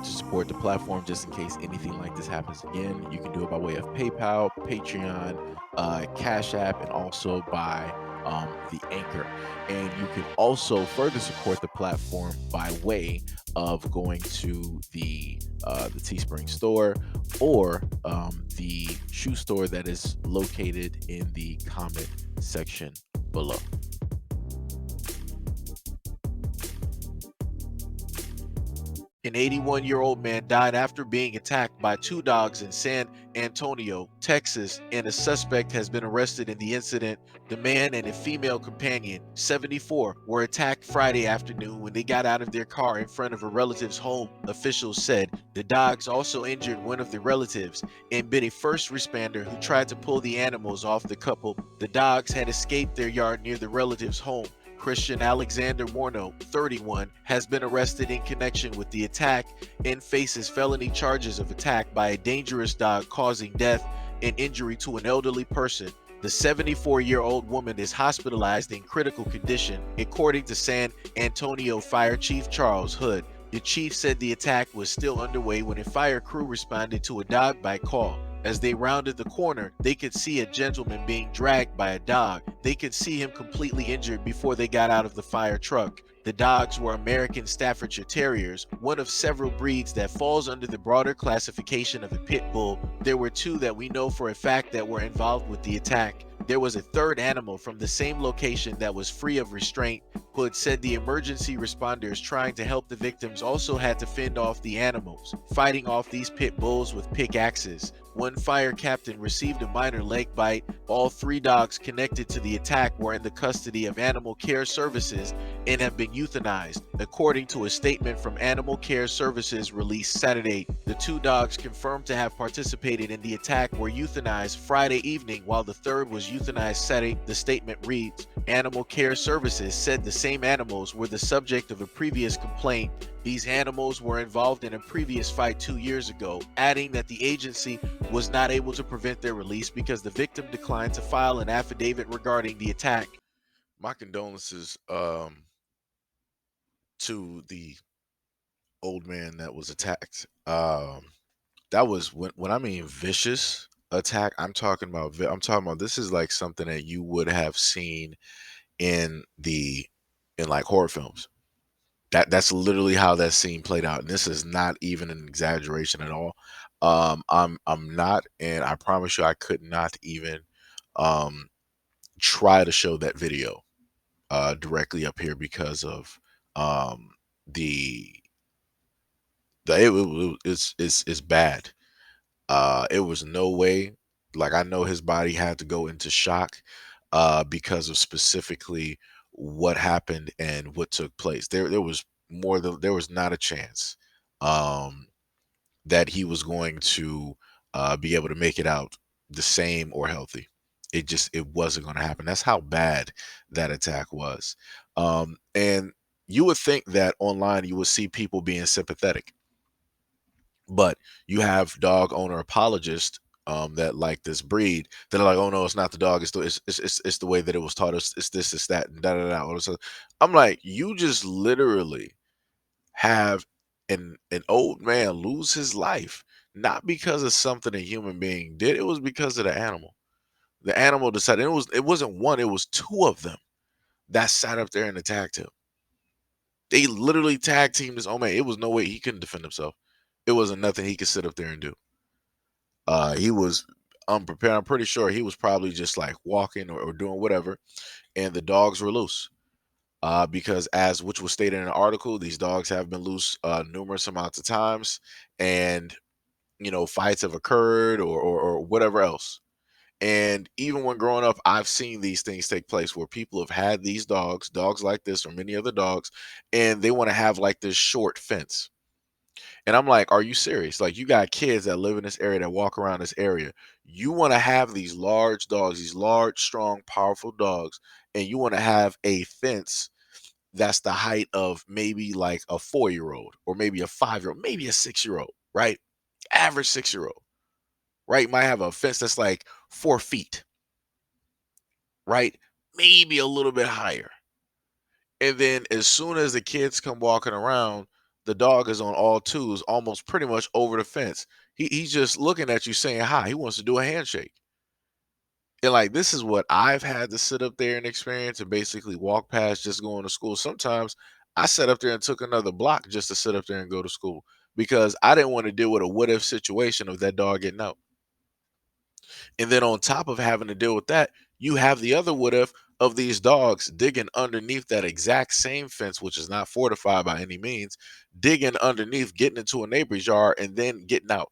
to support the platform just in case anything like this happens again, you can do it by way of PayPal, Patreon, Cash App, and also by the Anchor. And you can also further support the platform by way of going to the Teespring store or the shoe store that is located in the comment section below. An 81-year-old man died after being attacked by two dogs in San Antonio, Texas, and a suspect has been arrested in the incident. The man and a female companion, 74, were attacked Friday afternoon when they got out of their car in front of a relative's home, officials said. The dogs also injured one of the relatives and bit a first responder who tried to pull the animals off the couple. The dogs had escaped their yard near the relative's home. Christian Alexander Morno, 31, has been arrested in connection with the attack and faces felony charges of attack by a dangerous dog causing death and injury to an elderly person. The 74-year-old woman is hospitalized in critical condition, according to San Antonio Fire Chief Charles Hood. The chief said the attack was still underway when a fire crew responded to a dog bite call. As they rounded the corner, they could see a gentleman being dragged by a dog. They could see him completely injured before they got out of the fire truck. The dogs were American Staffordshire Terriers, one of several breeds that falls under the broader classification of a pit bull. There were two that we know for a fact that were involved with the attack. There was a third animal from the same location that was free of restraint. Hood said the emergency responders trying to help the victims also had to fend off the animals, fighting off these pit bulls with pickaxes. One fire captain received a minor leg bite. All three dogs connected to the attack were in the custody of Animal Care Services and have been euthanized, according to a statement from Animal Care Services released Saturday. The two dogs confirmed to have participated in the attack were euthanized Friday evening, while the third was euthanized Saturday. The statement reads, Animal Care Services said the same animals were the subject of a previous complaint. These animals were involved in a previous fight 2 years ago, adding that the agency was not able to prevent their release because the victim declined to file an affidavit regarding the attack. My condolences to the old man that was attacked. That was when I mean vicious attack. I'm talking about this is like something that you would have seen in like horror films. That's literally how that scene played out. And this is not even an exaggeration at all. I'm not, and I promise you I could not even um try to show that video directly up here because of um the it's bad. It was no way. Like I know his body had to go into shock because of specifically what happened and what took place. There was more than there was not a chance um that he was going to be able to make it out the same or healthy. It wasn't going to happen. That's how bad that attack was. And you would think that online you would see people being sympathetic, but you have dog owner apologists that like this breed that are like, oh no, it's not the dog, it's the way that it was taught. It's this, it's that, and da da da. All this I'm like, you just literally have an old man lose his life not because of something a human being did. It was because of the animal. The animal decided it wasn't one, it was two of them that sat up there and attacked him. They literally tag teamed this old man. It was no way he couldn't defend himself. It wasn't nothing he could sit up there and do. He was unprepared. I'm pretty sure he was probably just like walking or doing whatever, and the dogs were loose. Because as which was stated in an article, these dogs have been loose numerous amounts of times, and fights have occurred or whatever else. And even when growing up, I've seen these things take place where people have had these dogs like this or many other dogs, and they want to have like this short fence. And I'm like, are you serious? Like, you got kids that live in this area that walk around this area. You want to have these large dogs, these large, strong, powerful dogs, and you want to have a fence that's the height of maybe like a 4-year-old or maybe a 5-year-old, maybe a 6-year-old, right? Average 6-year-old, right? Might have a fence that's like 4 feet, right? Maybe a little bit higher. And then as soon as the kids come walking around, The dog is on all twos, almost pretty much over the fence. He's just looking at you saying hi. He wants to do a handshake. And like this is what I've had to sit up there and experience and basically walk past just going to school. Sometimes I sat up there and took another block just to sit up there and go to school because I didn't want to deal with a what if situation of that dog getting out. And then on top of having to deal with that, you have the other what if of these dogs digging underneath that exact same fence, which is not fortified by any means, digging underneath, getting into a neighbor's yard, and then getting out.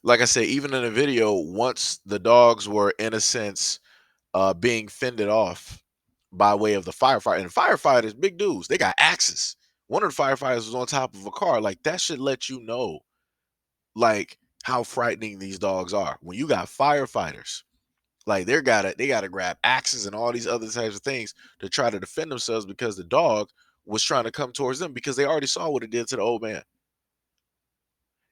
Like I say, even in the video, once the dogs were in a sense being fended off by way of the firefighter, and firefighters, big dudes, they got axes. One of the firefighters was on top of a car. Like that should let you know, like how frightening these dogs are. When you got firefighters, like they gotta grab axes and all these other types of things to try to defend themselves because the dog was trying to come towards them because they already saw what it did to the old man.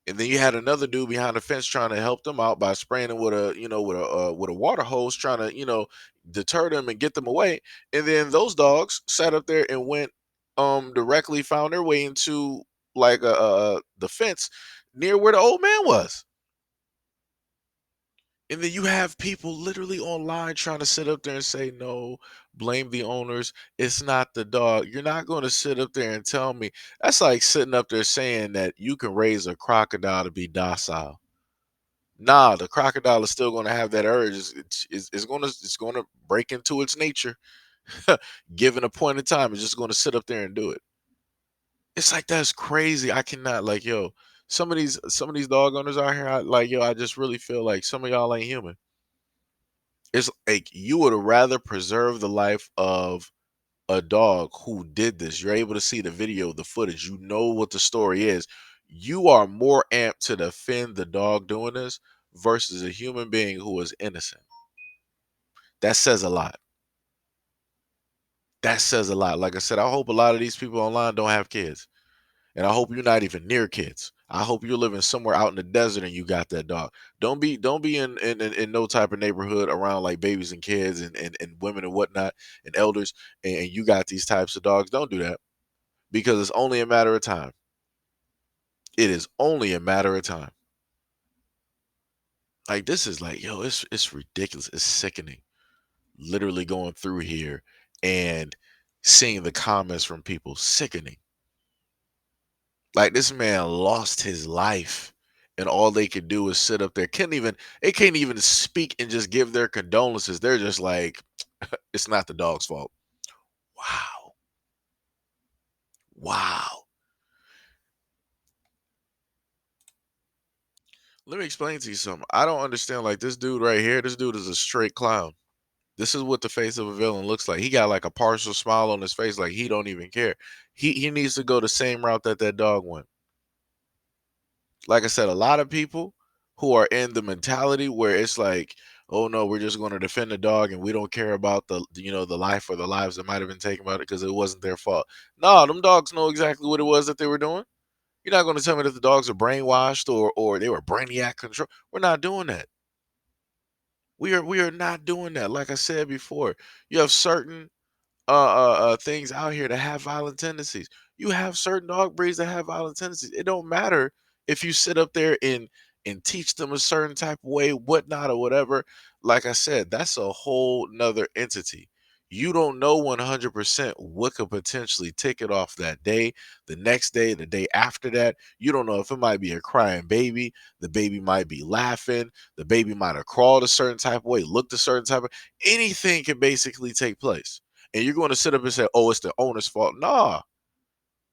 And then you had another dude behind the fence trying to help them out by spraying them with a water hose, trying to deter them and get them away. And then those dogs sat up there and went directly found their way into like the fence near where the old man was. And then you have people literally online trying to sit up there and say, no, blame the owners. It's not the dog. You're not going to sit up there and tell me. That's like sitting up there saying that you can raise a crocodile to be docile. Nah, the crocodile is still going to have that urge. It's going to break into its nature. Given a point in time, it's just going to sit up there and do it. It's like that's crazy. I cannot like some of these dog owners out here. I just really feel like some of y'all ain't human. It's like you would rather preserve the life of a dog who did this. You're able to see the video, the footage. You know what the story is. You are more amped to defend the dog doing this versus a human being who is innocent. That says a lot. That says a lot. Like I said, I hope a lot of these people online don't have kids. And I hope you're not even near kids. I hope you're living somewhere out in the desert and you got that dog. Don't be in no type of neighborhood around like babies and kids and women and whatnot and elders and you got these types of dogs. Don't do that because it's only a matter of time. It is only a matter of time. Like this is like, yo, it's ridiculous. It's sickening. Literally going through here and seeing the comments from people. Sickening. Like this man lost his life, and all they could do is sit up there. They can't even speak and just give their condolences. They're just like, it's not the dog's fault. Wow. Wow. Let me explain to you something. I don't understand. Like this dude right here, this dude is a straight clown. This is what the face of a villain looks like. He got like a partial smile on his face, like he don't even care. He needs to go the same route that that dog went. Like I said, a lot of people who are in the mentality where it's like, oh no, we're just going to defend the dog and we don't care about the life or the lives that might have been taken by it because it wasn't their fault. No, them dogs know exactly what it was that they were doing. You're not going to tell me that the dogs are brainwashed or they were brainiac control. We're not doing that. We are not doing that. Like I said before, you have certain things out here that have violent tendencies. You have certain dog breeds that have violent tendencies. It don't matter if you sit up there and teach them a certain type of way, whatnot, or whatever. Like I said, that's a whole nother entity. You don't know 100% what could potentially tick it off that day, the next day, the day after that. You don't know if it might be a crying baby, the baby might be laughing, the baby might have crawled a certain type of way, looked a certain type of anything can basically take place and you're going to sit up and say, "Oh, it's the owner's fault." Nah,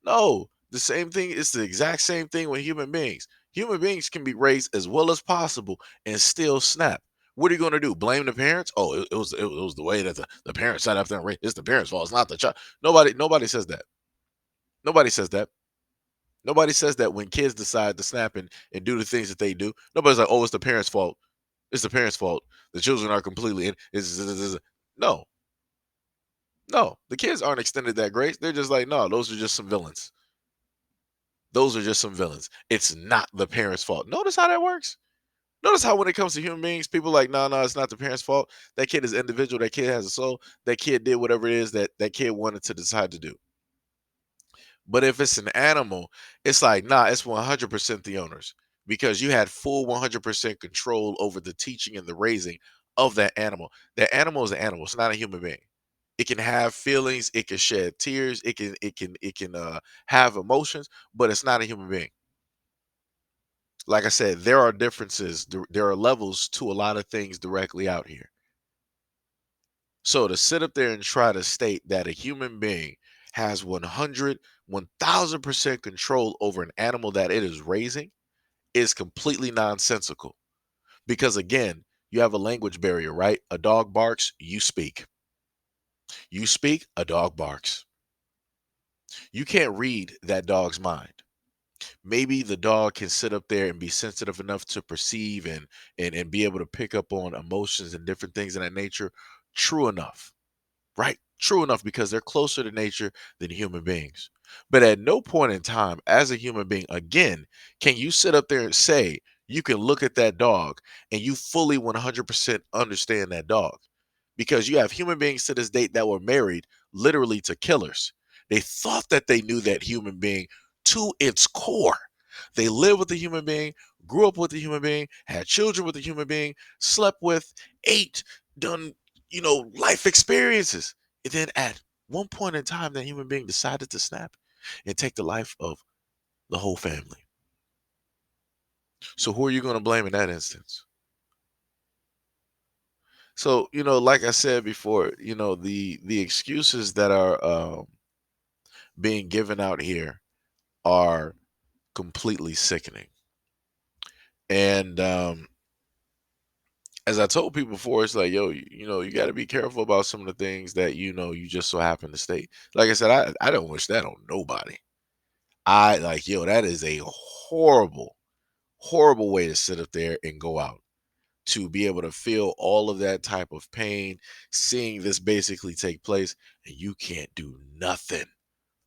no. The same thing. It's the exact same thing with human beings. Human beings can be raised as well as possible and still snap. What are you going to do? Blame the parents? Oh, it was the way that the parents sat up there and raised. It's the parents' fault. It's not the child. Nobody says that. Nobody says that. Nobody says that when kids decide to snap and do the things that they do. Nobody's like, "Oh, it's the parents' fault. It's the parents' fault. The children are completely in." No, no, the kids aren't extended that grace. They're just like, no, those are just some villains. Those are just some villains. It's not the parents' fault. Notice how that works. Notice how when it comes to human beings, people are like, no, no, it's not the parents' fault. That kid is individual. That kid has a soul. That kid did whatever it is that that kid wanted to decide to do. But if it's an animal, it's like, nah, it's 100% the owners because you had full 100% control over the teaching and the raising of that animal. That animal is an animal. It's not a human being. It can have feelings. It can shed tears. It can have emotions, but it's not a human being. Like I said, there are differences. There are levels to a lot of things directly out here. So to sit up there and try to state that a human being has 1,000% control over an animal that it is raising is completely nonsensical. Because again, you have a language barrier, right? A dog barks, you speak. You speak, a dog barks. You can't read that dog's mind. Maybe the dog can sit up there and be sensitive enough to perceive and be able to pick up on emotions and different things of that nature. True enough. Right? True enough, because they're closer to nature than human beings. But at no point in time, as a human being, again, can you sit up there and say you can look at that dog and you fully 100% understand that dog? Because you have human beings to this date that were married literally to killers. They thought that they knew that human being to its core. They lived with the human being, grew up with the human being, had children with the human being, slept with, ate, done, life experiences. And then at one point in time, that human being decided to snap and take the life of the whole family. So who are you going to blame in that instance? So, like I said before, the excuses that are being given out here are completely sickening. And as I told people before, it's like, yo, you got to be careful about some of the things that you just so happen to state. Like I said, I don't wish that on nobody. I like, yo, that is a horrible, horrible way to sit up there and go out, to be able to feel all of that type of pain, seeing this basically take place, and you can't do nothing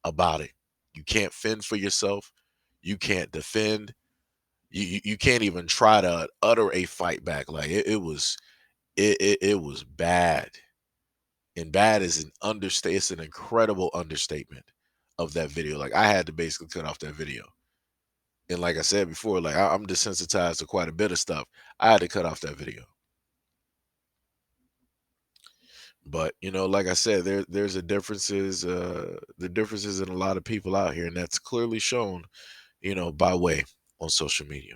about it. You can't fend for yourself. You can't defend. You can't even try to utter a fight back. Like it was bad. And bad is an understate. It's an incredible understatement of that video. Like I had to basically cut off that video. And like I said before, like I'm desensitized to quite a bit of stuff. I had to cut off that video. But like I said, there's the differences in a lot of people out here, and that's clearly shown, by way on social media.